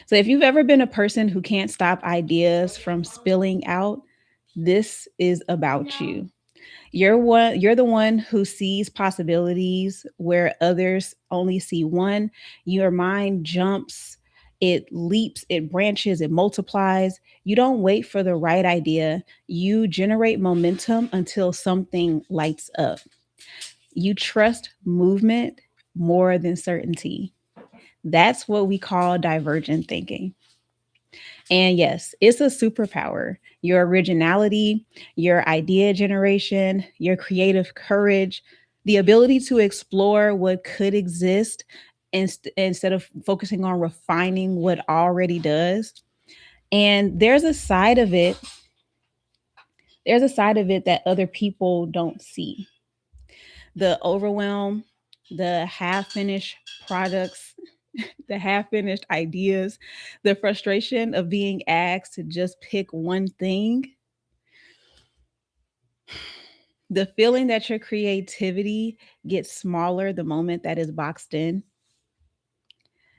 So if you've ever been a person who can't stop ideas from spilling out, this is about you. You're the one who sees possibilities where others only see one. Your mind jumps, it leaps, it branches, it multiplies. You don't wait for the right idea. You generate momentum until something lights up. You trust movement more than certainty. That's what we call divergent thinking. And yes, it's a superpower. Your originality, your idea generation, your creative courage, the ability to explore what could exist instead of focusing on refining what already does. And there's a side of it that other people don't see. The overwhelm, the half finished products, the half finished ideas, the frustration of being asked to just pick one thing, the feeling that your creativity gets smaller the moment that is boxed in.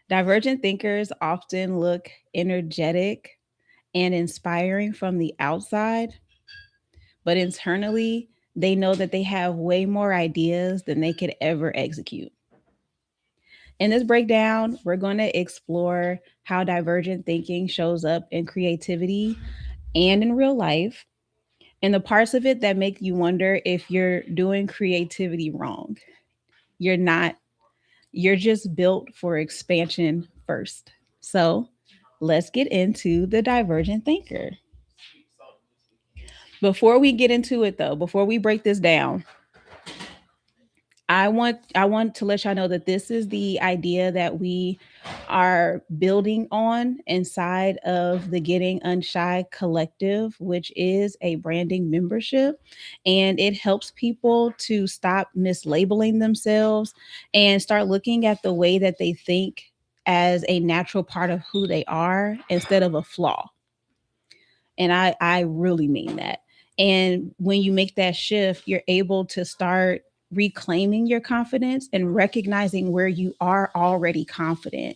Divergent thinkers often look energetic and inspiring from the outside, but internally, they know that they have way more ideas than they could ever execute. In this breakdown, we're going to explore how divergent thinking shows up in creativity and in real life, and the parts of it that make you wonder if you're doing creativity wrong. You're not, you're just built for expansion first. So let's get into the divergent thinker. Before we get into it though, before we break this down, I want to let y'all know that this is the idea that we are building on inside of the Getting Unshy Collective, which is a branding membership, and it helps people to stop mislabeling themselves and start looking at the way that they think as a natural part of who they are instead of a flaw. And I really mean that. And when you make that shift, you're able to start reclaiming your confidence and recognizing where you are already confident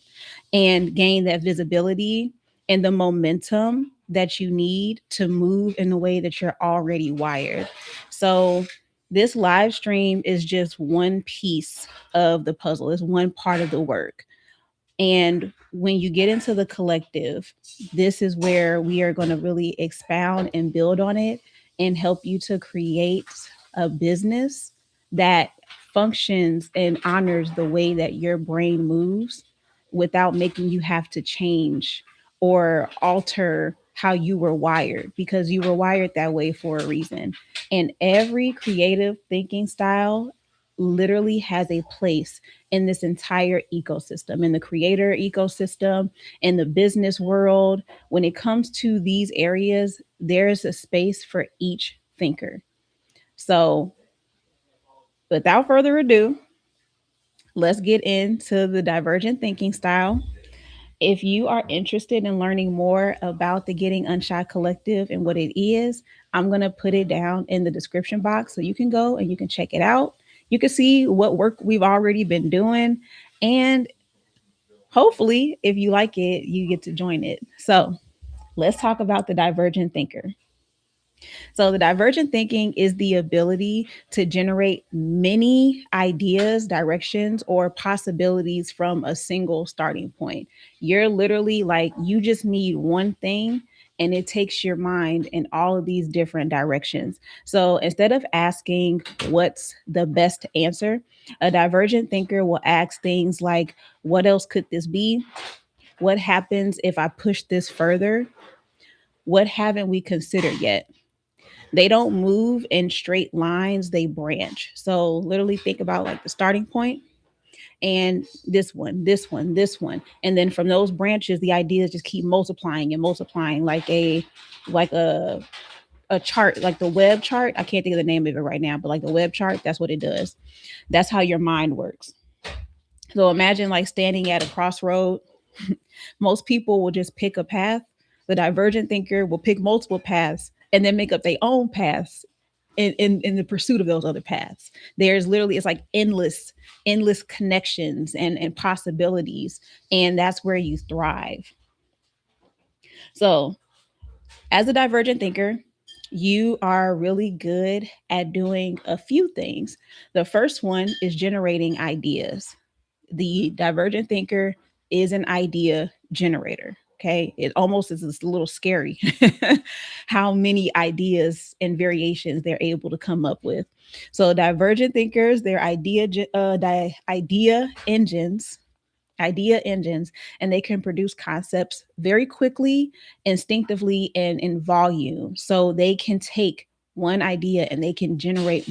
and gain that visibility and the momentum that you need to move in the way that you're already wired. So this live stream is just one piece of the puzzle. It's one part of the work. And when you get into the collective, this is where we are going to really expound and build on it and help you to create a business that functions and honors the way that your brain moves without making you have to change or alter how you were wired, because you were wired that way for a reason. And every creative thinking style literally has a place in this entire ecosystem, in the creator ecosystem, in the business world. When it comes to these areas, there's a space for each thinker. So, without further ado, let's get into the divergent thinking style. If you are interested in learning more about the Getting Unshy Collective and what it is, I'm going to put it down in the description box so you can go and you can check it out. You can see what work we've already been doing. And hopefully, if you like it, you get to join it. So let's talk about the divergent thinker. So, the divergent thinking is the ability to generate many ideas, directions, or possibilities from a single starting point. You're literally like, you just need one thing. And it takes your mind in all of these different directions. So instead of asking what's the best answer, a divergent thinker will ask things like, what else could this be? What happens if I push this further? What haven't we considered yet? They don't move in straight lines, they branch. So literally think about like the starting point and this one. And then from those branches, the ideas just keep multiplying and multiplying like a chart, like the web chart. I can't think of the name of it right now, but like the web chart, that's what it does. That's how your mind works. So imagine like standing at a crossroad. Most people will just pick a path. The divergent thinker will pick multiple paths and then make up their own paths in the pursuit of those other paths. There's literally, it's like endless connections and possibilities. And that's where you thrive. So, as a divergent thinker, you are really good at doing a few things. The first one is generating ideas. The divergent thinker is an idea generator. Okay. It almost is a little scary how many ideas and variations they're able to come up with. So, divergent thinkers, their idea engines, and they can produce concepts very quickly, instinctively, and in volume. So they can take one idea and they can generate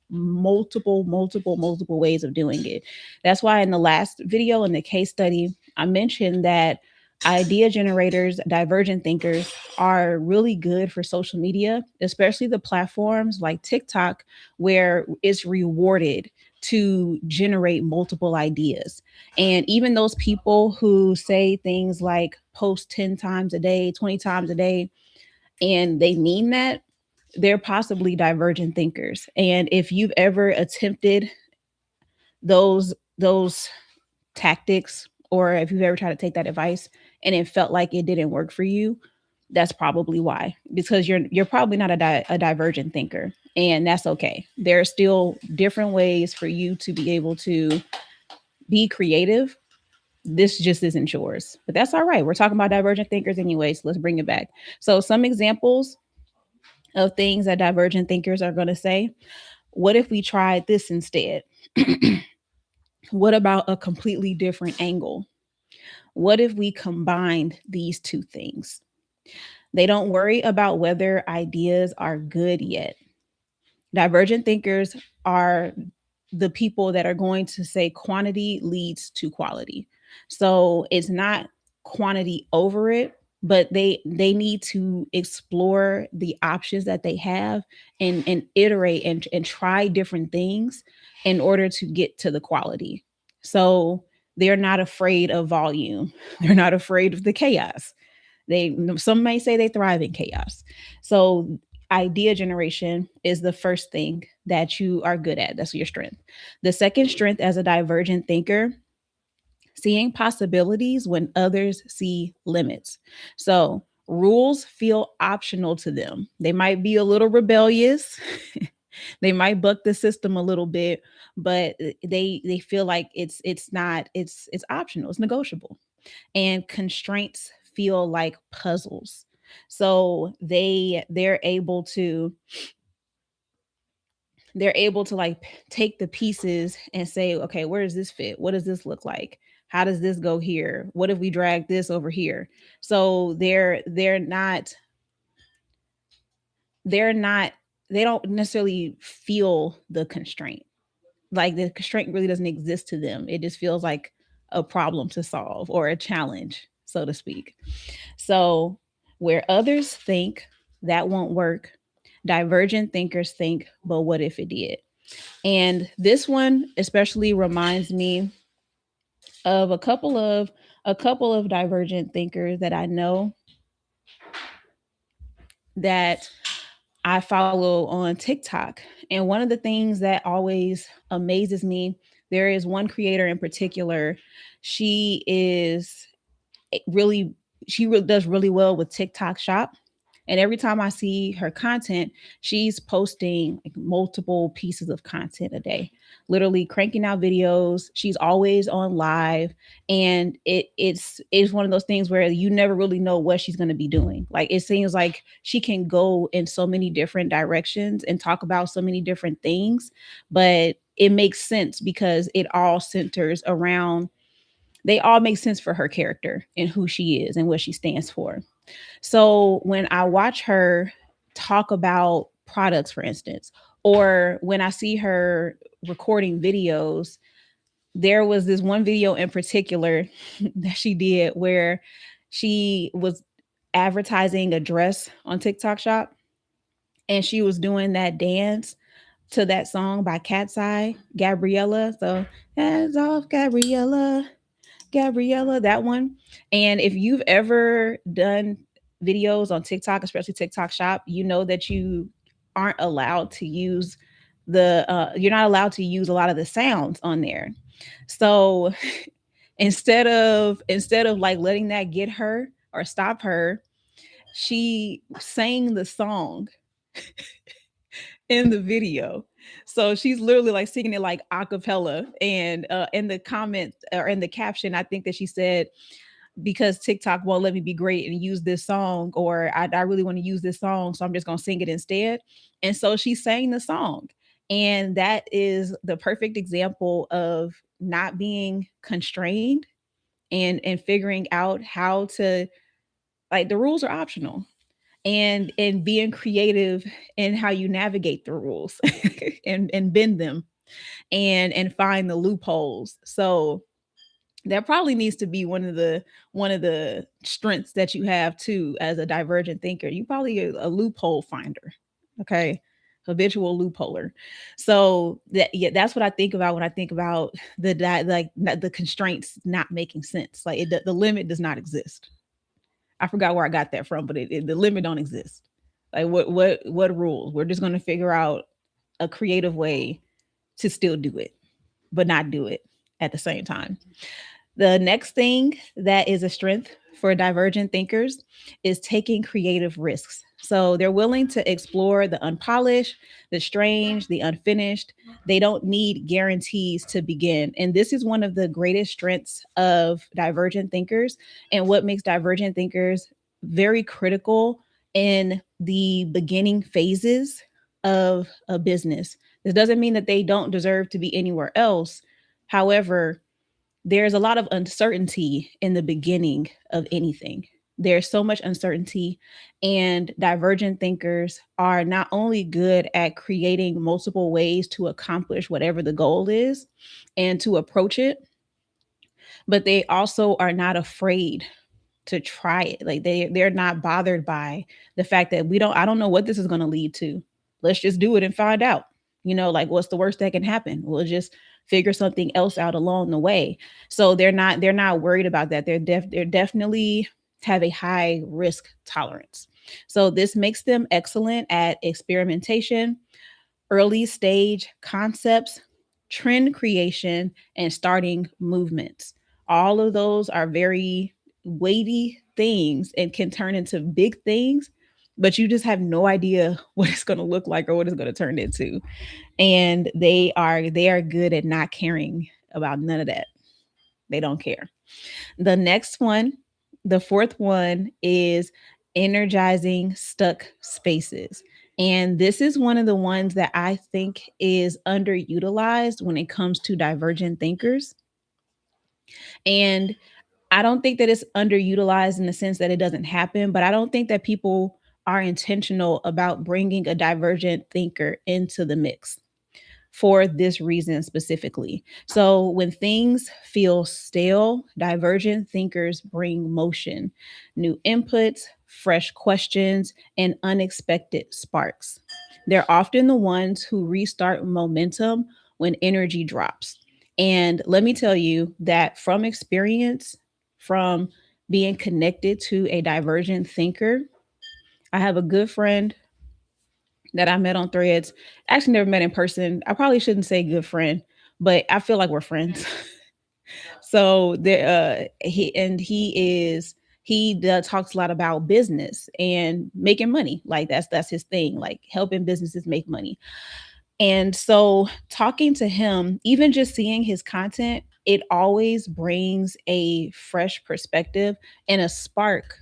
multiple ways of doing it. That's why in the last video in the case study, I mentioned that idea generators, divergent thinkers, are really good for social media, especially the platforms like TikTok, where it's rewarded to generate multiple ideas. And even those people who say things like post 10 times a day, 20 times a day, and they mean that, they're possibly divergent thinkers. And if you've ever attempted those tactics, or if you've ever tried to take that advice and it felt like it didn't work for you, that's probably why. Because you're probably not a divergent thinker, and that's okay. There are still different ways for you to be able to be creative. This just isn't yours, but that's all right. We're talking about divergent thinkers anyway, so let's bring it back. So some examples of things that divergent thinkers are going to say: what if we tried this instead? What about a completely different angle? What if we combined these two things? They don't worry about whether ideas are good yet. Divergent thinkers are the people that are going to say quantity leads to quality. So it's not quantity over it, but they need to explore the options that they have, and iterate and try different things in order to get to the quality. So they're not afraid of volume. They're not afraid of the chaos. They Some may say they thrive in chaos. So idea generation is the first thing that you are good at. That's your strength. The second strength as a divergent thinker: seeing possibilities when others see limits. So rules feel optional to them. They might be a little rebellious. They might buck the system a little bit, but they feel like it's optional, it's negotiable. And constraints feel like puzzles. So they're able to like take the pieces and say, okay, where does this fit? What does this look like? How does this go here? What if we drag this over here? So they're not they don't necessarily feel the constraint. Like the constraint really doesn't exist to them. It just feels like a problem to solve or a challenge, so to speak. So, where others think that won't work, divergent thinkers think, but what if it did? And this one especially reminds me of a couple of divergent thinkers that I know, that I follow on TikTok. And one of the things that always amazes me, there is one creator in particular. She is really she does really well with TikTok Shop. And every time I see her content, she's posting like multiple pieces of content a day, literally cranking out videos. She's always on live, and it's one of those things where you never really know what she's going to be doing. Like it seems like she can go in so many different directions and talk about so many different things, but it makes sense because it all centers around they all make sense for her character and who she is and what she stands for. So when I watch her talk about products, for instance, or when I see her recording videos, there was this one video in particular that she did where she was advertising a dress on TikTok Shop, and she was doing that dance to that song by Cat's Eye, Gabriella. So, hands off, Gabriella, that one. And if you've ever done videos on TikTok, especially TikTok Shop, you know that you aren't allowed to use you're not allowed to use a lot of the sounds on there. So instead of like letting that get her or stop her, she sang the song in the video. So she's literally like singing it like a cappella. And in the comment or in the caption, I think that she said, because TikTok won't let me be great and use this song, or I really want to use this song, so I'm just gonna sing it instead. And so she sang the song. And that is the perfect example of not being constrained and figuring out how to, like, the rules are optional, and being creative in how you navigate the rules and bend them and find the loopholes. So that probably needs to be one of the strengths that you have too as a divergent thinker. You probably a loophole finder. Okay. Habitual loopholer. So that, yeah, that's what I think about when I think about the constraints not making sense. Like the limit does not exist. I forgot where I got that from, but the limit don't exist. Like what rules? We're just going to figure out a creative way to still do it, but not do it at the same time. The next thing that is a strength for divergent thinkers is taking creative risks. So they're willing to explore the unpolished, the strange, the unfinished. They don't need guarantees to begin. And this is one of the greatest strengths of divergent thinkers, and what makes divergent thinkers very critical in the beginning phases of a business. This doesn't mean that they don't deserve to be anywhere else. However, there's a lot of uncertainty in the beginning of anything. There's so much uncertainty, and divergent thinkers are not only good at creating multiple ways to accomplish whatever the goal is and to approach it, but they also are not afraid to try it. Like they're not bothered by the fact that I don't know what this is going to lead to. Let's just do it and find out. Like, what's the worst that can happen? We'll just figure something else out along the way. So they're not worried about that. They're definitely have a high risk tolerance. So this makes them excellent at experimentation, early stage concepts, trend creation, and starting movements. All of those are very weighty things and can turn into big things, but you just have no idea what it's going to look like or what it's going to turn into. And they are good at not caring about none of that. They don't care. The next one, the fourth one, is energizing stuck spaces. And this is one of the ones that I think is underutilized when it comes to divergent thinkers. And I don't think that it's underutilized in the sense that it doesn't happen, but I don't think that people are intentional about bringing a divergent thinker into the mix for this reason specifically. So when things feel stale, divergent thinkers bring motion, new inputs, fresh questions, and unexpected sparks. They're often the ones who restart momentum when energy drops. And let me tell you that from experience, from being connected to a divergent thinker, I have a good friend that I met on Threads. Actually, never met in person. I probably shouldn't say good friend, but I feel like we're friends. So there, talks a lot about business and making money. Like that's his thing. Like helping businesses make money. And so talking to him, even just seeing his content, it always brings a fresh perspective and a spark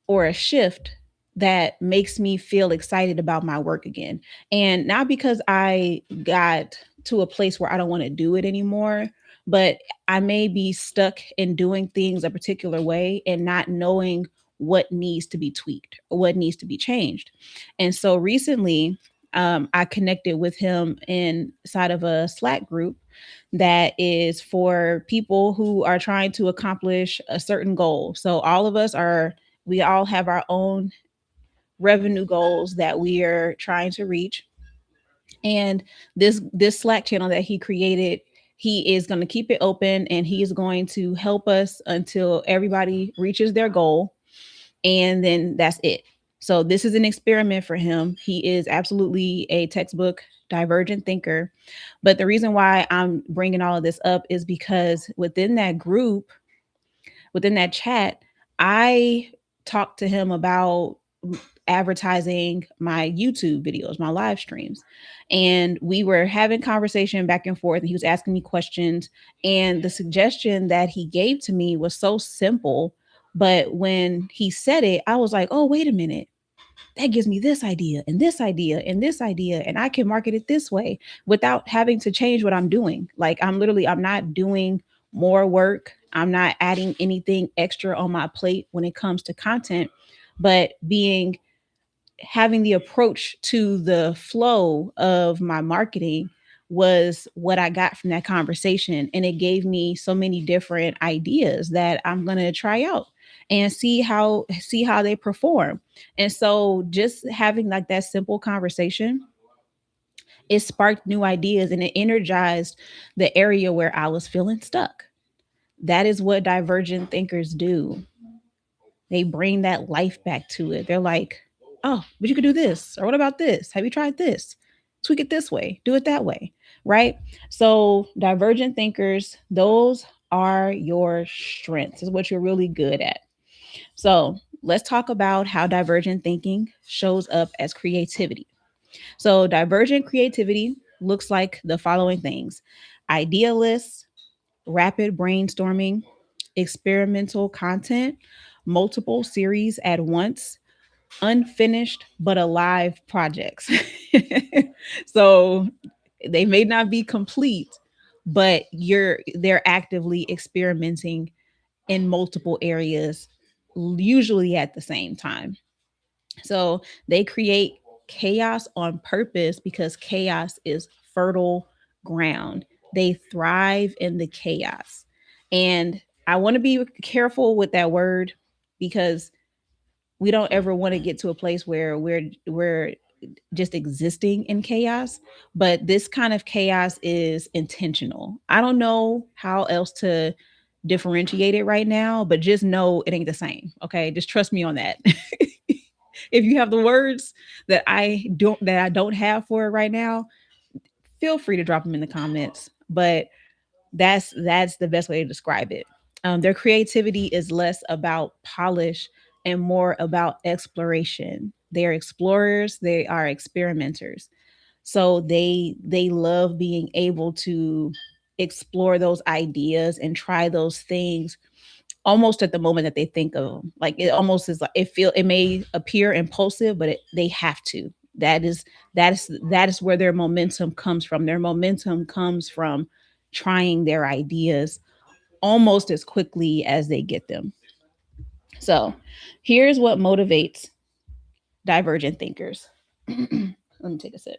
or a shift that makes me feel excited about my work again. And not because I got to a place where I don't want to do it anymore, but I may be stuck in doing things a particular way and not knowing what needs to be tweaked or what needs to be changed. And so recently, I connected with him inside of a Slack group that is for people who are trying to accomplish a certain goal. So we all have our own revenue goals that we are trying to reach. And this Slack channel that he created, he is going to keep it open and he is going to help us until everybody reaches their goal. And then that's it. So this is an experiment for him. He is absolutely a textbook divergent thinker. But the reason why I'm bringing all of this up is because within that group, within that chat, I talked to him about advertising my YouTube videos, my live streams. And we were having conversation back and forth, and he was asking me questions. And the suggestion that he gave to me was so simple. But when he said it, I was like, oh, wait a minute, that gives me this idea and this idea and this idea, and I can market it this way without having to change what I'm doing. Like, I'm not doing more work, I'm not adding anything extra on my plate when it comes to content, but being having the approach to the flow of my marketing was what I got from that conversation. And it gave me so many different ideas that I'm going to try out and see how they perform. And so just having like that simple conversation, it sparked new ideas and it energized the area where I was feeling stuck. That is what divergent thinkers do. They bring that life back to it. They're like, oh, but you could do this. Or what about this? Have you tried this? Tweak it this way, do it that way. Right. So, divergent thinkers, those are your strengths, is what you're really good at. So, let's talk about how divergent thinking shows up as creativity. So, divergent creativity looks like the following things: idealists, rapid brainstorming, experimental content, multiple series at once, unfinished but alive projects. So they may not be complete, but they're actively experimenting in multiple areas, usually at the same time. So they create chaos on purpose because chaos is fertile ground. They thrive in the chaos. And I want to be careful with that word because we don't ever want to get to a place where we're just existing in chaos, but this kind of chaos is intentional. I don't know how else to differentiate it right now, but just know it ain't the same. Okay, just trust me on that. If you have the words that I don't have for it right now, feel free to drop them in the comments. But that's the best way to describe it. Their creativity is less about polish and more about exploration. They are explorers. They are experimenters. So they love being able to explore those ideas and try those things almost at the moment that they think of them. Like, it almost is like it may appear impulsive, but they have to. That is where their momentum comes from. Their momentum comes from trying their ideas almost as quickly as they get them. So, here's what motivates divergent thinkers. Let me take a sip.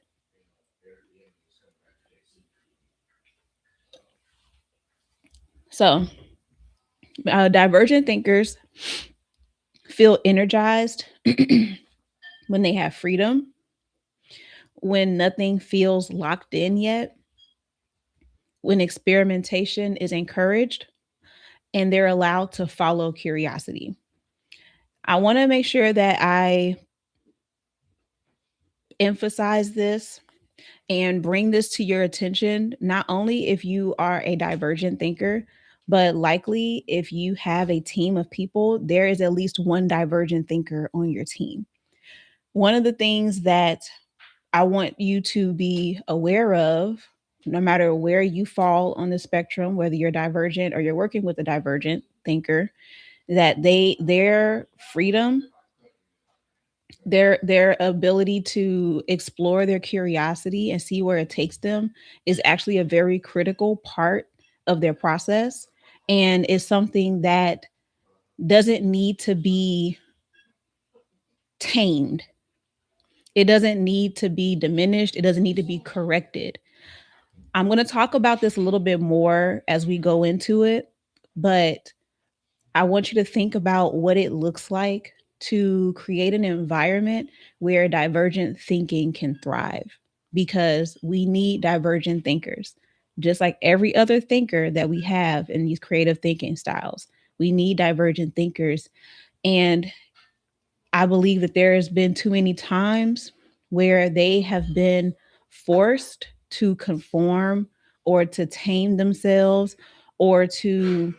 So, divergent thinkers feel energized when they have freedom, when nothing feels locked in yet, when experimentation is encouraged, and they're allowed to follow curiosity. I want to make sure that I emphasize this and bring this to your attention, not only if you are a divergent thinker, but likely if you have a team of people, there is at least one divergent thinker on your team. One of the things that I want you to be aware of, no matter where you fall on the spectrum, whether you're divergent or you're working with a divergent thinker, that their freedom, their ability to explore their curiosity and see where it takes them is actually a very critical part of their process, and is something that doesn't need to be tamed. It doesn't need to be diminished. It doesn't need to be corrected. I'm going to talk about this a little bit more as we go into it, but I want you to think about what it looks like to create an environment where divergent thinking can thrive, because we need divergent thinkers. Just like every other thinker that we have in these creative thinking styles, we need divergent thinkers. And I believe that there has been too many times where they have been forced to conform or to tame themselves or to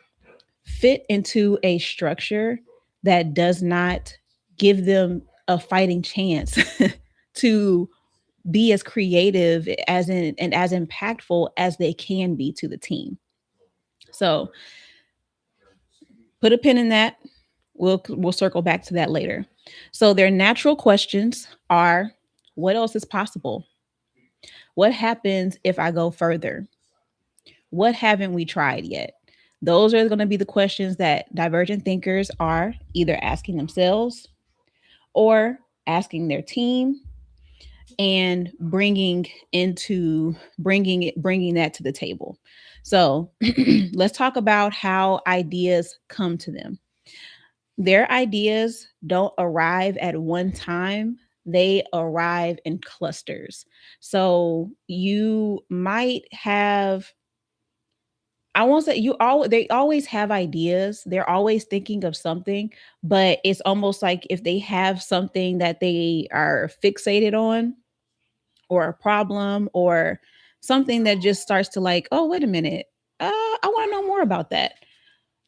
fit into a structure that does not give them a fighting chance to be as creative as in and as impactful as they can be to the team. So put a pin in that. We'll circle back to that later. So their natural questions are, what else is possible? What happens if I go further? What haven't we tried yet? Those are going to be the questions that divergent thinkers are either asking themselves or asking their team, and bringing that to the table. So let's talk about how ideas come to them. Their ideas don't arrive at one time, they arrive in clusters. So you might have, I won't say they always have ideas. They're always thinking of something, but it's almost like if they have something that they are fixated on, or a problem, or something that just starts to like, oh, wait a minute. I want to know more about that.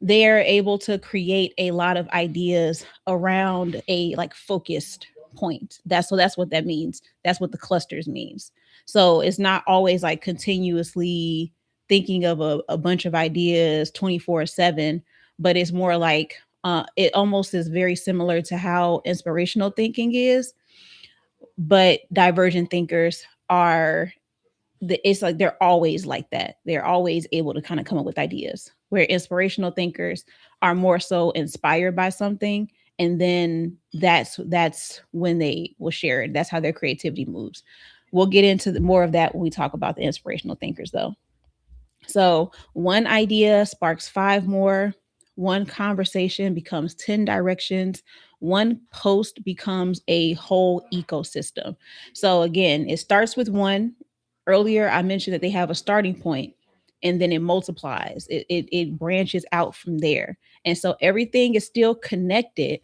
They're able to create a lot of ideas around a like focused point. That's what that means. That's what the clusters means. So it's not always like continuously thinking of a bunch of ideas 24/7, but it's more like it almost is very similar to how inspirational thinking is, but divergent thinkers are it's like they're always like that. They're always able to kind of come up with ideas. Where inspirational thinkers are more so inspired by something, and then that's when they will share it. That's how their creativity moves. We'll get into more of that when we talk about the inspirational thinkers, though. So one idea sparks five more. One conversation becomes 10 directions. One post becomes a whole ecosystem. So again, it starts with one. Earlier, I mentioned that they have a starting point, and then it multiplies. It branches out from there. And so everything is still connected.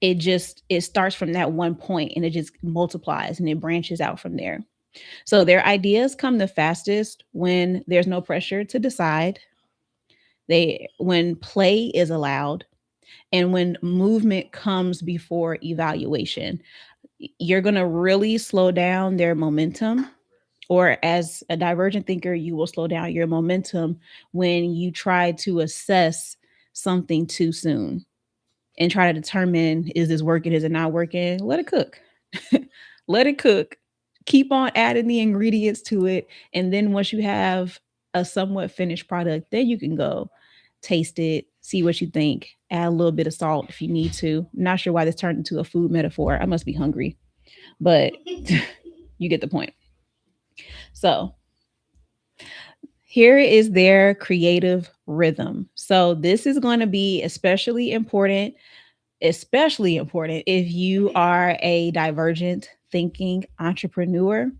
It starts from that one point, and it just multiplies and it branches out from there. So their ideas come the fastest when there's no pressure to decide. When play is allowed, and when movement comes before evaluation. You're going to really slow down their momentum, or as a divergent thinker, you will slow down your momentum when you try to assess something too soon and try to determine, is this working, is it not working? Let it cook. Let it cook. Keep on adding the ingredients to it. And then once you have a somewhat finished product, then you can go taste it, see what you think, add a little bit of salt if you need to. I'm not sure why this turned into a food metaphor. I must be hungry, but you get the point. So here is their creative rhythm. So this is going to be especially important if you are a divergent thinking entrepreneur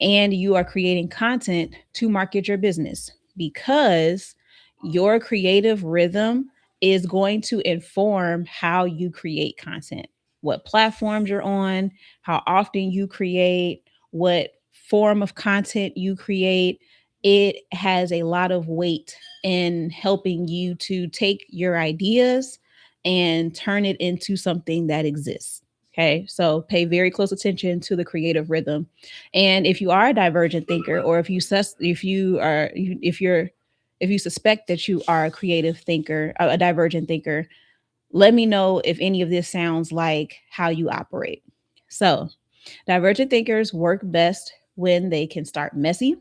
and you are creating content to market your business, because your creative rhythm is going to inform how you create content, what platforms you're on, how often you create, what form of content you create. It has a lot of weight in helping you to take your ideas and turn it into something that exists. Okay, so pay very close attention to the creative rhythm. And if you are a divergent thinker, or if you suspect that you are a creative thinker, a divergent thinker, let me know if any of this sounds like how you operate. So, divergent thinkers work best when they can start messy,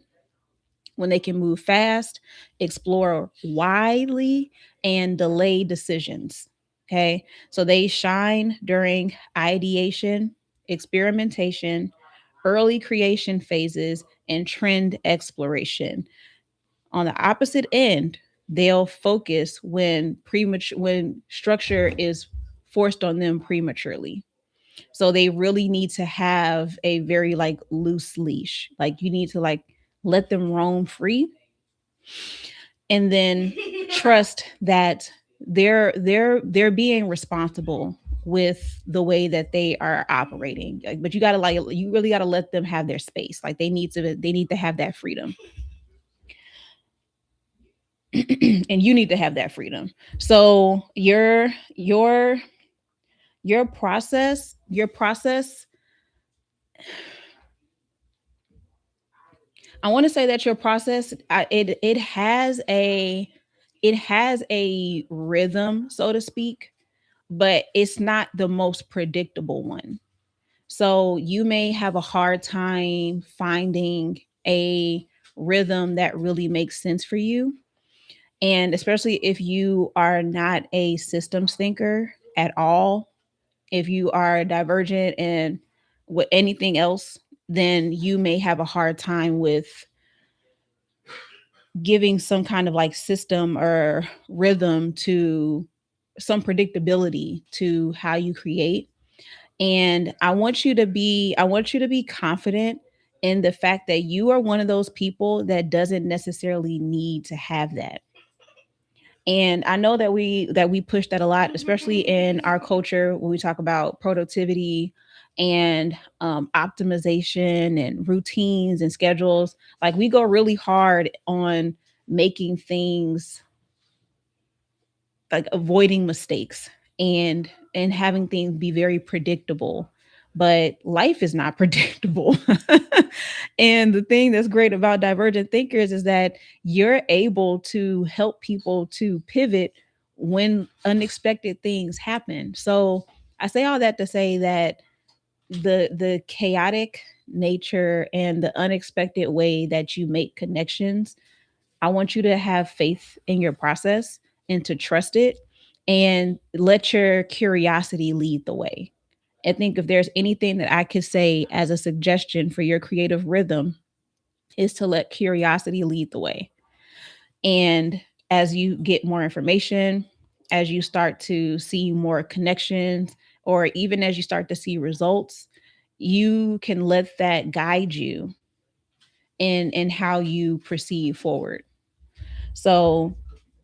when they can move fast, explore widely, and delay decisions. Okay. So they shine during ideation, experimentation, early creation phases, and trend exploration. On the opposite end, they'll focus when structure is forced on them prematurely. So they really need to have a very like loose leash. Like you need to like let them roam free, and then trust that they're being responsible with the way that they are operating. But you really got to let them have their space. Like they need to have that freedom. and you need to have that freedom. So your process, I want to say that your process, it has a rhythm, so to speak, but it's not the most predictable one. So you may have a hard time finding a rhythm that really makes sense for you. And especially if you are not a systems thinker at all, if you are divergent and with anything else, then you may have a hard time with giving some kind of like system or rhythm to some predictability to how you create. And I want you to be confident in the fact that you are one of those people that doesn't necessarily need to have that. And I know that we push that a lot, especially in our culture when we talk about productivity and optimization and routines and schedules. Like we go really hard on making things, like avoiding mistakes and having things be very predictable, but life is not predictable. And the thing that's great about divergent thinkers is that you're able to help people to pivot when unexpected things happen. So I say all that to say that the chaotic nature and the unexpected way that you make connections, I want you to have faith in your process and to trust it and let your curiosity lead the way. I think if there's anything that I could say as a suggestion for your creative rhythm is to let curiosity lead the way. And as you get more information, as you start to see more connections, or even as you start to see results, you can let that guide you in how you proceed forward. So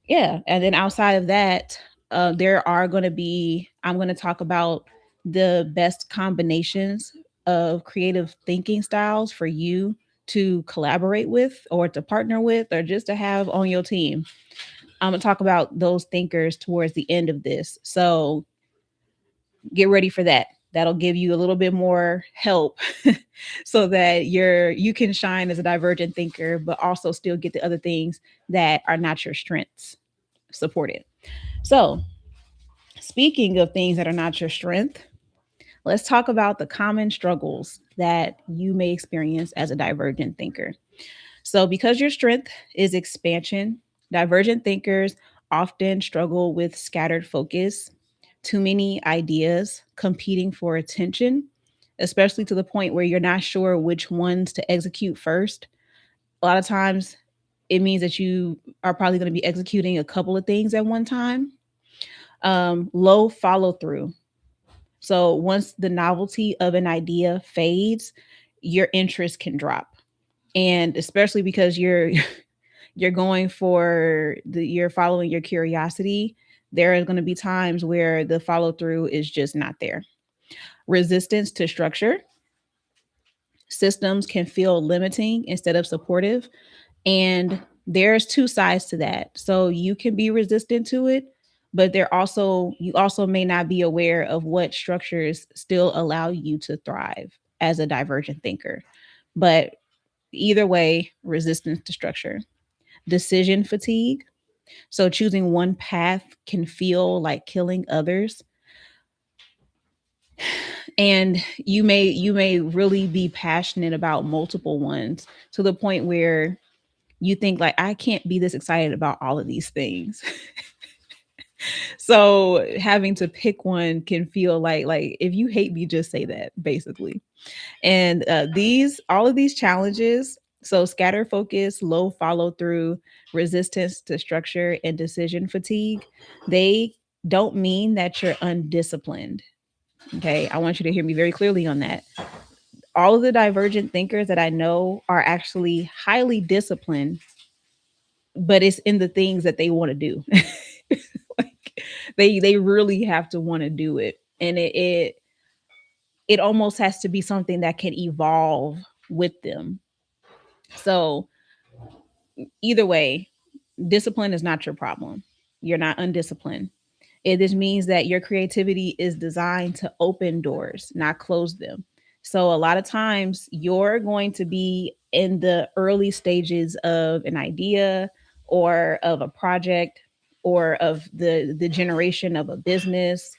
yeah, and then outside of that, there are going to be I'm going to talk about the best combinations of creative thinking styles for you to collaborate with or to partner with or just to have on your team. I'm going to talk about those thinkers towards the end of this. So get ready for that. That'll give you a little bit more help so that you can shine as a divergent thinker, but also still get the other things that are not your strengths supported. So, speaking of things that are not your strength, let's talk about the common struggles that you may experience as a divergent thinker. So, because your strength is expansion, divergent thinkers often struggle with scattered focus, too many ideas competing for attention, especially to the point where you're not sure which ones to execute first. A lot of times, it means that you are probably going to be executing a couple of things at one time. Low follow through. So once the novelty of an idea fades, your interest can drop. And especially because you're going for you're following your curiosity, there are going to be times where the follow through is just not there. Resistance to structure. Systems can feel limiting instead of supportive. And there's two sides to that. So you can be resistant to it, but you also may not be aware of what structures still allow you to thrive as a divergent thinker. But either way, resistance to structure. Decision fatigue. So choosing one path can feel like killing others. And you may really be passionate about multiple ones to the point where you think like I can't be this excited about all of these things. So having to pick one can feel like if you hate me, just say that basically. And these all of these challenges, so scatter focus, low follow through, resistance to structure, and decision fatigue, they don't mean that you're undisciplined. Okay, I want you to hear me very clearly on that. All of the divergent thinkers that I know are actually highly disciplined, but it's in the things that they want to do. Like they really have to want to do it, and it almost has to be something that can evolve with them. So either way, Discipline is not your problem. You're not undisciplined. It just means that your creativity is designed to open doors, not close them. So a lot of times you're going to be in the early stages of an idea or of a project or of the generation of a business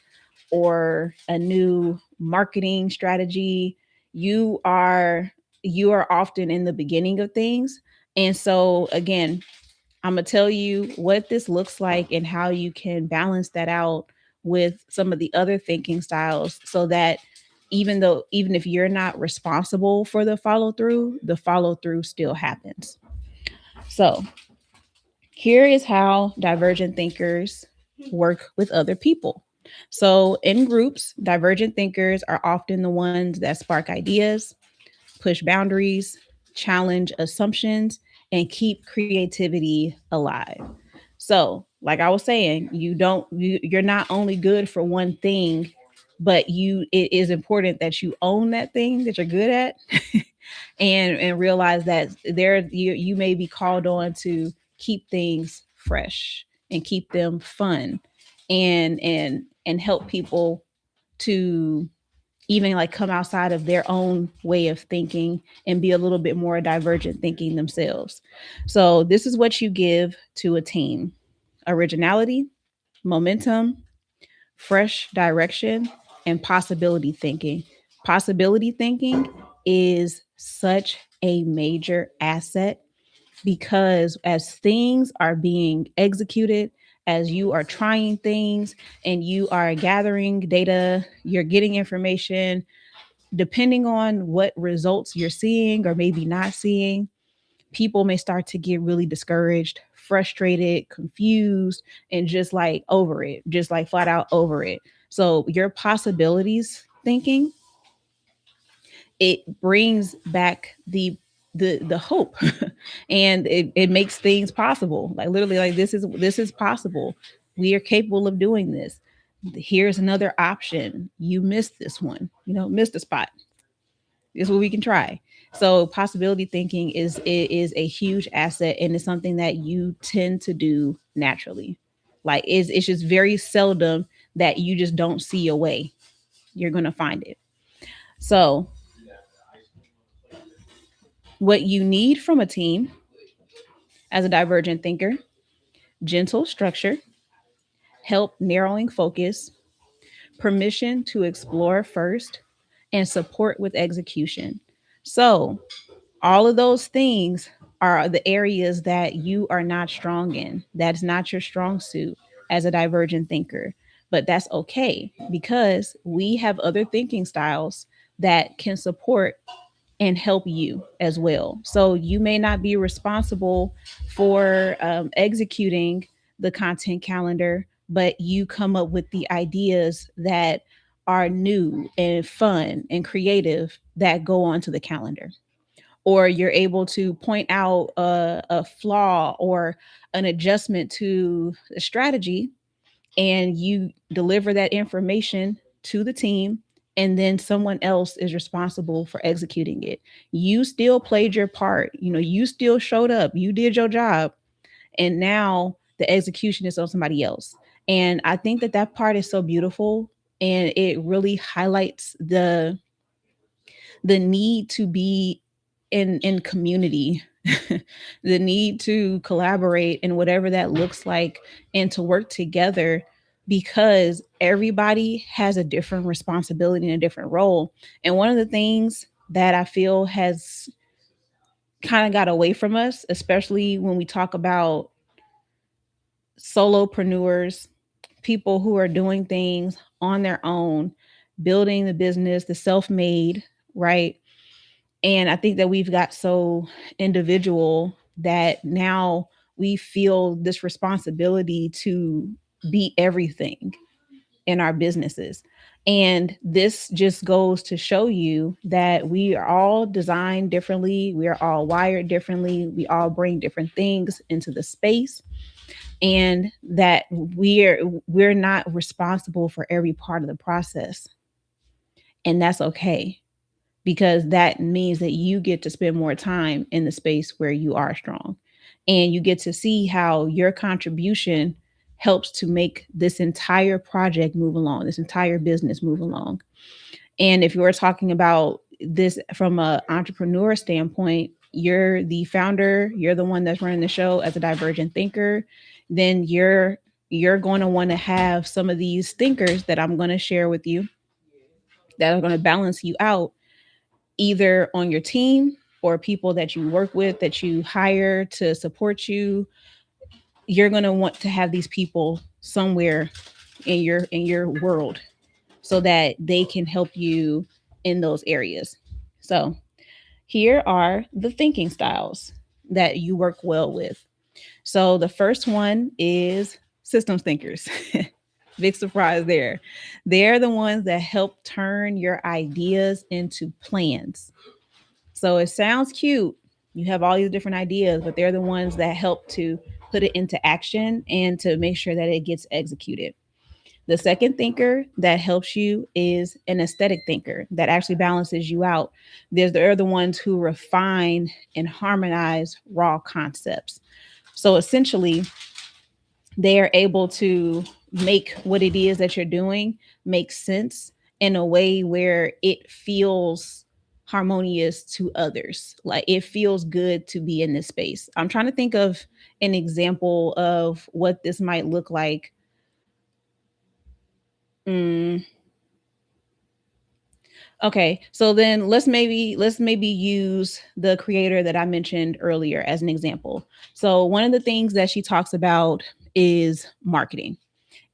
or a new marketing strategy. You are you are often in the beginning of things. And so again, I'm going to tell you what this looks like and how you can balance that out with some of the other thinking styles, so that even if you're not responsible for the follow through still happens. So, here is how divergent thinkers work with other people. So, in groups, divergent thinkers are often the ones that spark ideas, push boundaries, challenge assumptions, and keep creativity alive. So, like I was saying, you're not only good for one thing, but it is important that you own that thing that you're good at and realize that you may be called on to keep things fresh and keep them fun and help people to even like come outside of their own way of thinking and be a little bit more divergent thinking themselves. So, this is what you give to a team: originality, momentum, fresh direction, and possibility thinking. Possibility thinking is such a major asset because as things are being executed, as you are trying things and you are gathering data, you're getting information, depending on what results you're seeing or maybe not seeing, people may start to get really discouraged, frustrated, confused, and just like over it, just like flat out over it. So, your possibilities thinking, it brings back the hope and it makes things possible, like literally, like this is possible. We are capable of doing this. Here's another option. You missed this one, missed a spot. Is what we can try. So possibility thinking is a huge asset, and it's something that you tend to do naturally. Like it's just very seldom that you just don't see a way. You're gonna find it. So what you need from a team as a divergent thinker: gentle structure, help narrowing focus, permission to explore first, and support with execution. So all of those things are the areas that you are not strong in. That's not your strong suit as a divergent thinker. But that's okay because we have other thinking styles that can support and help you as well. So you may not be responsible for executing the content calendar, but you come up with the ideas that are new and fun and creative that go onto the calendar, or you're able to point out a flaw or an adjustment to a strategy, and you deliver that information to the team, and then someone else is responsible for executing it. You still played your part, you still showed up, you did your job, and now the execution is on somebody else. And I think that that part is so beautiful, and it really highlights the need to be in community, the need to collaborate and whatever that looks like, and to work together, because everybody has a different responsibility and a different role. And one of the things that I feel has kind of got away from us, especially when we talk about solopreneurs, people who are doing things on their own, building the business, the self-made, right? And I think that we've got so individual that now we feel this responsibility to be everything in our businesses. And this just goes to show you that we are all designed differently. We are all wired differently. We all bring different things into the space, and that we're not responsible for every part of the process. And that's okay, because that means that you get to spend more time in the space where you are strong. and you get to see how your contribution helps to make this entire project move along, this entire business move along. And if you were talking about this from an entrepreneur standpoint, you're the founder, you're the one that's running the show as a divergent thinker, then you're going to want to have some of these thinkers that I'm going to share with you that are going to balance you out, either on your team or people that you work with that you hire to support you. You're going to want to have these people somewhere in your world so that they can help you in those areas. So, here are the thinking styles that you work well with. So, the first one is systems thinkers. Big surprise there. They're the ones that help turn your ideas into plans. So, it sounds cute. You have all these different ideas, but they're the ones that help to put it into action and to make sure that it gets executed. The second thinker that helps you is an aesthetic thinker that actually balances you out. They're the ones who refine and harmonize raw concepts. So essentially, they are able to make what it is that you're doing make sense in a way where it feels harmonious to others. Like it feels good to be in this space. I'm trying to think of an example of what this might look like. Mm, Okay, so then let's maybe use the creator that I mentioned earlier as an example. So one of the things that she talks about is marketing.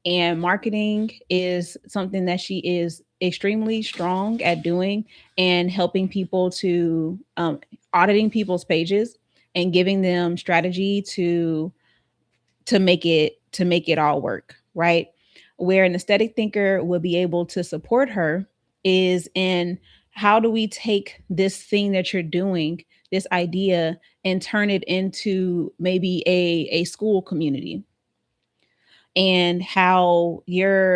And marketing is something that she is extremely strong at doing and helping people to auditing people's pages and giving them strategy to make it all work, right? Where an aesthetic thinker will be able to support her is in how do we take this thing that you're doing, this idea, and turn it into maybe a school community, and how the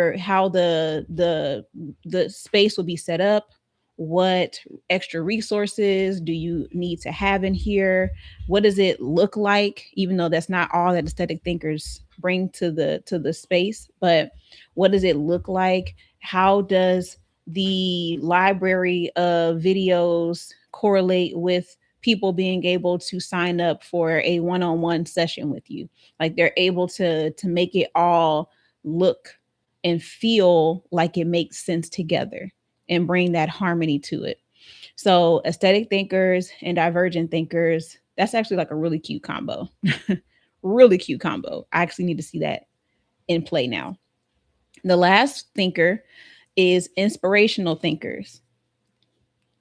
space will be set up, what extra resources do you need to have in here, what does it look like, even though that's not all that aesthetic thinkers bring to the space, but what does it look like, how does the library of videos correlate with people being able to sign up for a one-on-one session with you. Like they're able to make it all look and feel like it makes sense together and bring that harmony to it. So aesthetic thinkers and divergent thinkers, that's actually like a really cute combo. Really cute combo. I actually need to see that in play now. The last thinker is inspirational thinkers.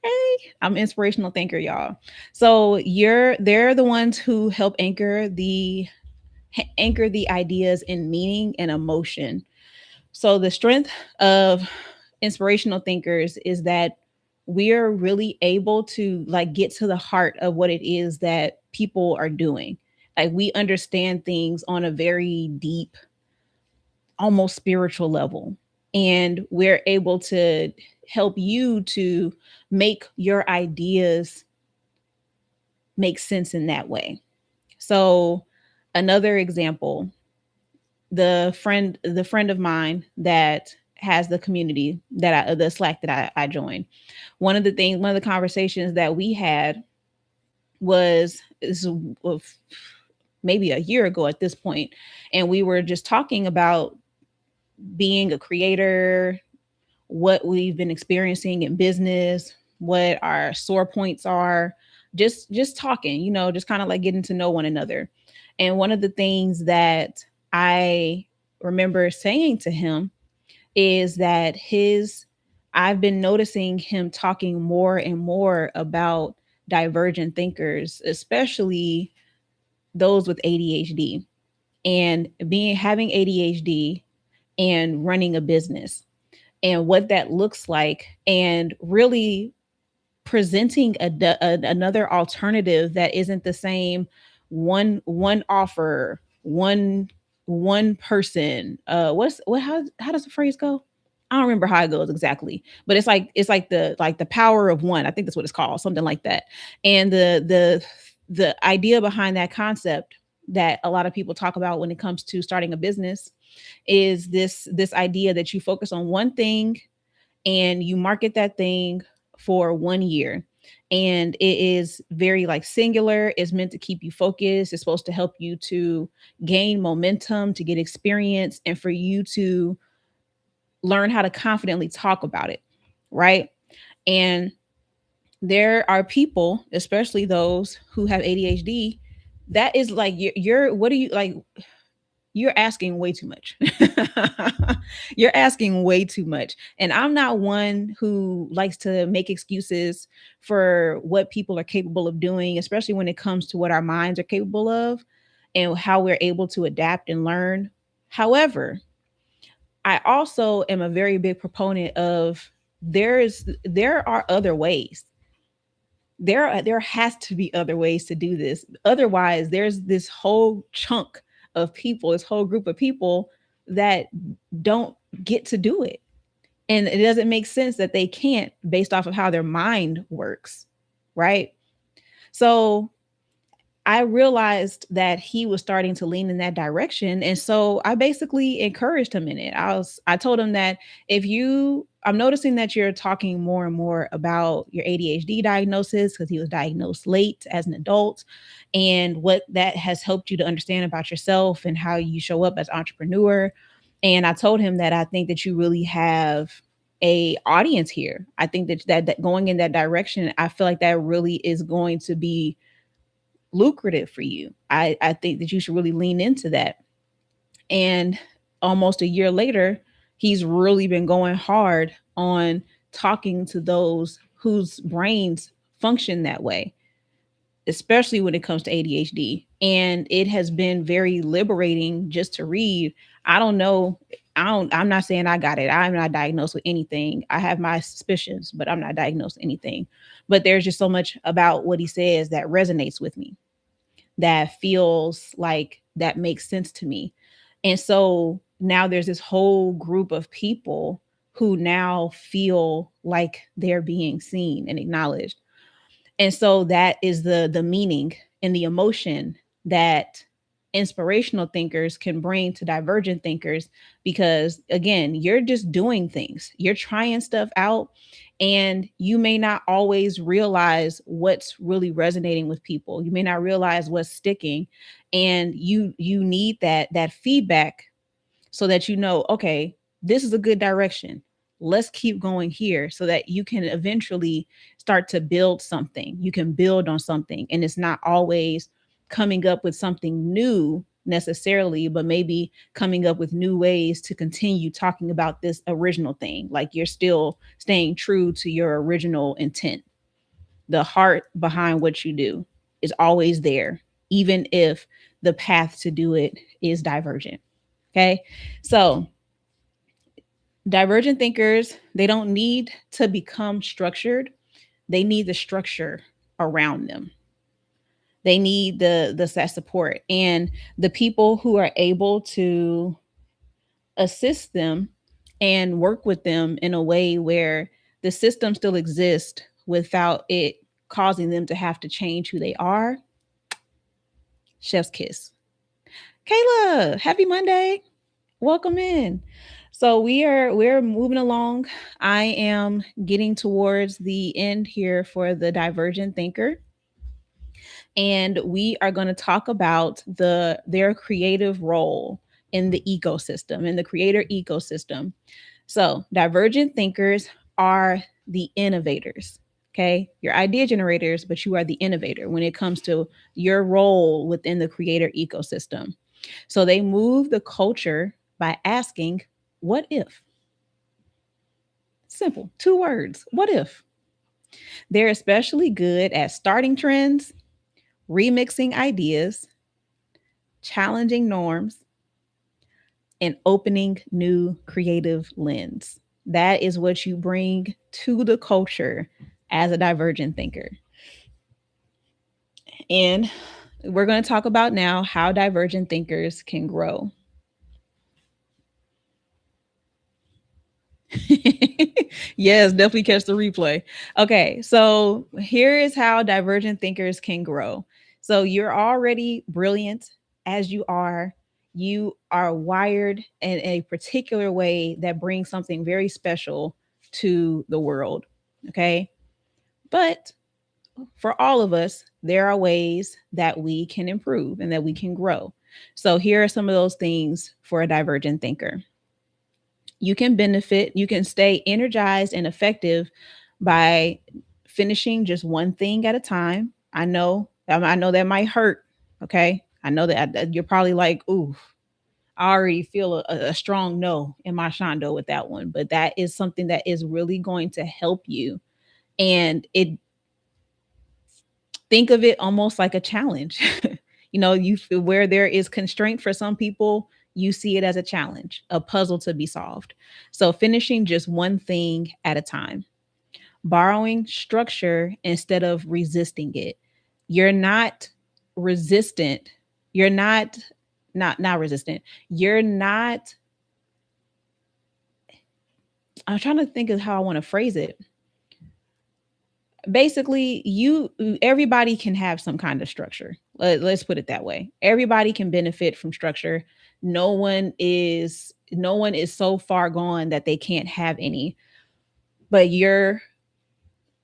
Hey, I'm an inspirational thinker, y'all. So they're the ones who help anchor the ideas in meaning and emotion. So the strength of inspirational thinkers is that we're really able to like get to the heart of what it is that people are doing. Like we understand things on a very deep, almost spiritual level. And we're able to help you to make your ideas make sense in that way. So another example, the friend of mine that has the community the Slack that I joined. One of the conversations that we had was maybe a year ago at this point, and we were just talking about being a creator, what we've been experiencing in business, what our sore points are, just talking, just kind of like getting to know one another. And one of the things that I remember saying to him is that his I've been noticing him talking more and more about divergent thinkers, especially those with ADHD, and being having ADHD and running a business and what that looks like, and really presenting another alternative that isn't the same one offer, one person. How does the phrase go? I don't remember how it goes exactly, but it's like the power of one. I think that's what it's called, something like that. And the idea behind that concept that a lot of people talk about when it comes to starting a business is this idea that you focus on one thing and you market that thing for 1 year. And it is very like singular. It's meant to keep you focused. It's supposed to help you to gain momentum, to get experience, and for you to learn how to confidently talk about it. Right. And there are people, especially those who have ADHD, that is like you're what do you like? You're asking way too much. You're asking way too much. And I'm not one who likes to make excuses for what people are capable of doing, especially when it comes to what our minds are capable of and how we're able to adapt and learn. However, I also am a very big proponent of there are other ways. There has to be other ways to do this. Otherwise, there's this whole chunk of people, this whole group of people that don't get to do it. And it doesn't make sense that they can't based off of how their mind works, right? So I realized that he was starting to lean in that direction. And so I basically encouraged him in it. I told him that I'm noticing that you're talking more and more about your ADHD diagnosis because he was diagnosed late as an adult and what that has helped you to understand about yourself and how you show up as entrepreneur. And I told him that I think that you really have a audience here. I think that going in that direction, I feel like that really is going to be lucrative for you. I think that you should really lean into that. And almost a year later, he's really been going hard on talking to those whose brains function that way, especially when it comes to ADHD. And it has been very liberating just to read. I don't know. I'm not saying I got it. I'm not diagnosed with anything. I have my suspicions, but I'm not diagnosed with anything. But there's just so much about what he says that resonates with me, that feels like that makes sense to me. And so now there's this whole group of people who now feel like they're being seen and acknowledged. And so that is the meaning and the emotion that inspirational thinkers can bring to divergent thinkers, because again, you're just doing things, you're trying stuff out, and you may not always realize what's really resonating with people. You may not realize what's sticking, and you need that feedback so that you know, okay, this is a good direction. Let's keep going here so that you can eventually start to build something. You can build on something, and it's not always coming up with something new necessarily, but maybe coming up with new ways to continue talking about this original thing. Like you're still staying true to your original intent. The heart behind what you do is always there, even if the path to do it is divergent. Okay. So, divergent thinkers, they don't need to become structured. They need the structure around them. They need the that support, and the people who are able to assist them and work with them in a way where the system still exists without it causing them to have to change who they are. Chef's kiss. Kayla, happy Monday. Welcome in. So we're moving along. I am getting towards the end here for the divergent thinker. And we are going to talk about their creative role in the ecosystem, in the creator ecosystem. So, divergent thinkers are the innovators. Okay. You're idea generators, but you are the innovator when it comes to your role within the creator ecosystem. So, they move the culture by asking, what if? Simple, 2 words. What if? They're especially good at starting trends, remixing ideas, challenging norms, and opening new creative lens. That is what you bring to the culture as a divergent thinker. And we're going to talk about now how divergent thinkers can grow. Yes, definitely catch the replay. Okay, so here is how divergent thinkers can grow. So you're already brilliant, as you are wired in a particular way that brings something very special to the world. Okay. But for all of us, there are ways that we can improve and that we can grow. So here are some of those things for a divergent thinker. You can benefit, you can stay energized and effective by finishing just one thing at a time. I know that might hurt. Okay. I know that you're probably like, ooh, I already feel a strong no in my shondo with that one, but that is something that is really going to help you. And it think of it almost like a challenge. You feel where there is constraint for some people, you see it as a challenge, a puzzle to be solved. So finishing just one thing at a time, borrowing structure instead of resisting it. You're not resistant. You're not resistant. You're not I'm trying to think of how I want to phrase it. Basically, you everybody can have some kind of structure. Let's put it that way. Everybody can benefit from structure. No one is so far gone that they can't have any. But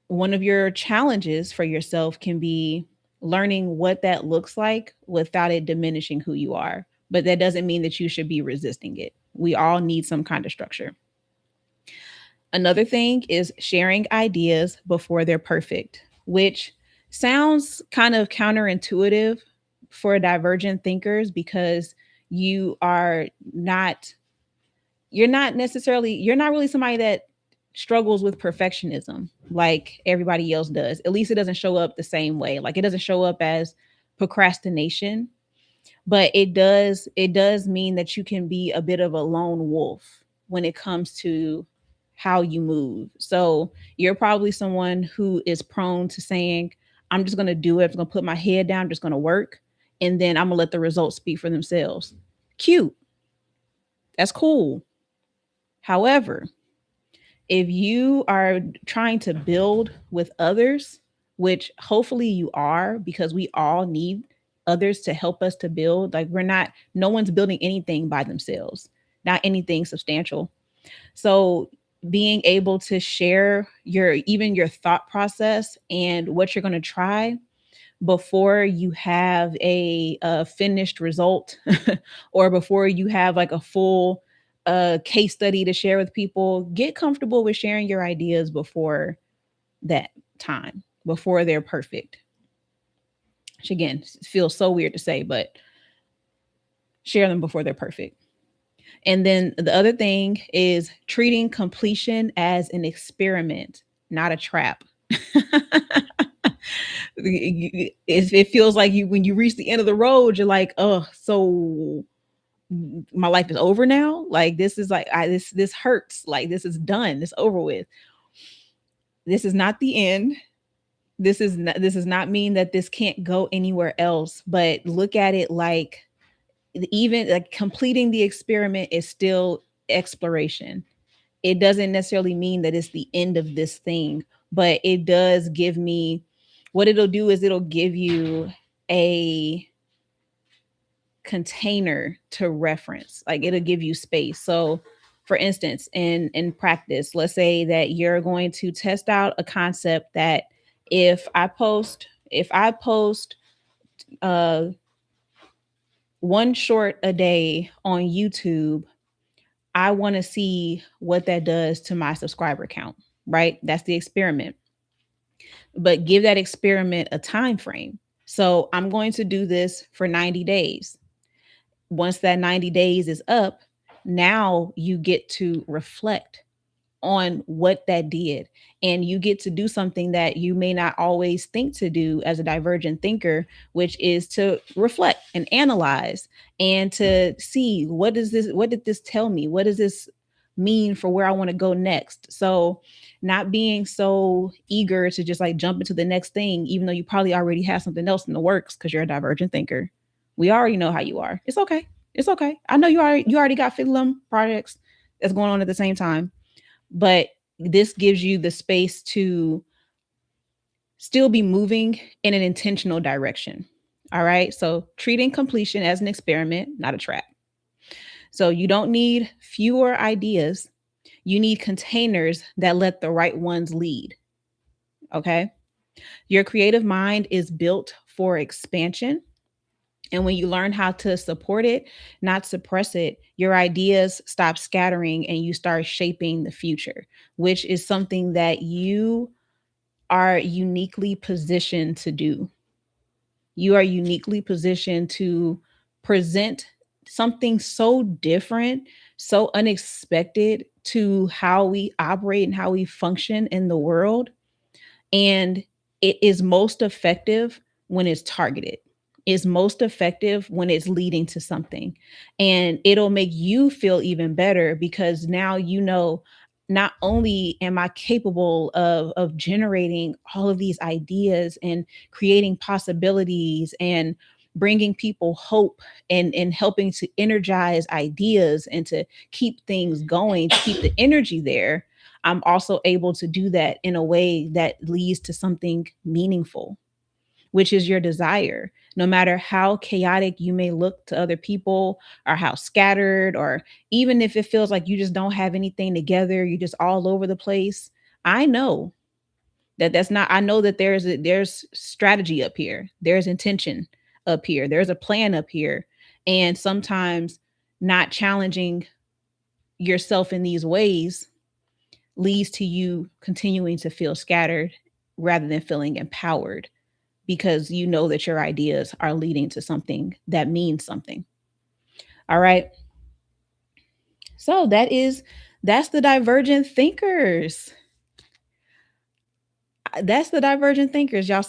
one of your challenges for yourself can be learning what that looks like without it diminishing who you are. But that doesn't mean that you should be resisting it. We all need some kind of structure. Another thing is sharing ideas before they're perfect, which sounds kind of counterintuitive for divergent thinkers because you are not you're not really somebody that struggles with perfectionism like everybody else does. At least it doesn't show up the same way. Like it doesn't show up as procrastination, but it does mean that you can be a bit of a lone wolf when it comes to how you move. So you're probably someone who is prone to saying, I'm just going to do it. I'm going to put my head down, I'm just going to work, and then I'm going to let the results speak for themselves. Cute. That's cool. However, if you are trying to build with others, which hopefully you are, because we all need others to help us to build. Like no one's building anything by themselves, not anything substantial. So being able to share your thought process and what you're going to try before you have a finished result or before you have like a full case study to share with people, get comfortable with sharing your ideas before that time, before they're perfect. Which again feels so weird to say, but share them before they're perfect. And then the other thing is treating completion as an experiment, not a trap. It feels like when you reach the end of the road, you're like, oh, so my life is over now. Like this is like this hurts. Like this is done. It's over with. This is not the end. This does not mean that this can't go anywhere else. But look at it like even like completing the experiment is still exploration. It doesn't necessarily mean that it's the end of this thing, but it does give me what it'll do is it'll give you a container to reference. Like it'll give you space. So for instance, in practice, let's say that you're going to test out a concept that if I post uh one short a day on YouTube, I want to see what that does to my subscriber count, right? That's the experiment. But give that experiment a time frame. So I'm going to do this for 90 days. Once that 90 days is up, now you get to reflect on what that did. And you get to do something that you may not always think to do as a divergent thinker, which is to reflect and analyze and to see what did this tell me? What does this mean for where I want to go next? So not being so eager to just like jump into the next thing, even though you probably already have something else in the works because you're a divergent thinker. We already know how you are. It's okay. It's okay. I know you already got fiddlum projects that's going on at the same time, but this gives you the space to still be moving in an intentional direction. All right. So treating completion as an experiment, not a trap. So you don't need fewer ideas. You need containers that let the right ones lead. Okay. Your creative mind is built for expansion. And when you learn how to support it, not suppress it, your ideas stop scattering and you start shaping the future, which is something that you are uniquely positioned to do. You are uniquely positioned to present something so different, so unexpected to how we operate and how we function in the world. And it is most effective when it's targeted. Is most effective when it's leading to something. And it'll make you feel even better because now you know not only am I capable of generating all of these ideas and creating possibilities and bringing people hope and helping to energize ideas and to keep things going, to keep the energy there. I'm also able to do that in a way that leads to something meaningful, which is your desire. No matter how chaotic you may look to other people, or how scattered, or even if it feels like you just don't have anything together, you're just all over the place. I know that that's not, I know that there's strategy up here. There's intention up here. There's a plan up here. And sometimes not challenging yourself in these ways leads to you continuing to feel scattered rather than feeling empowered because you know that your ideas are leading to something that means something. All right. So that's the divergent thinkers. That's the divergent thinkers. Y'all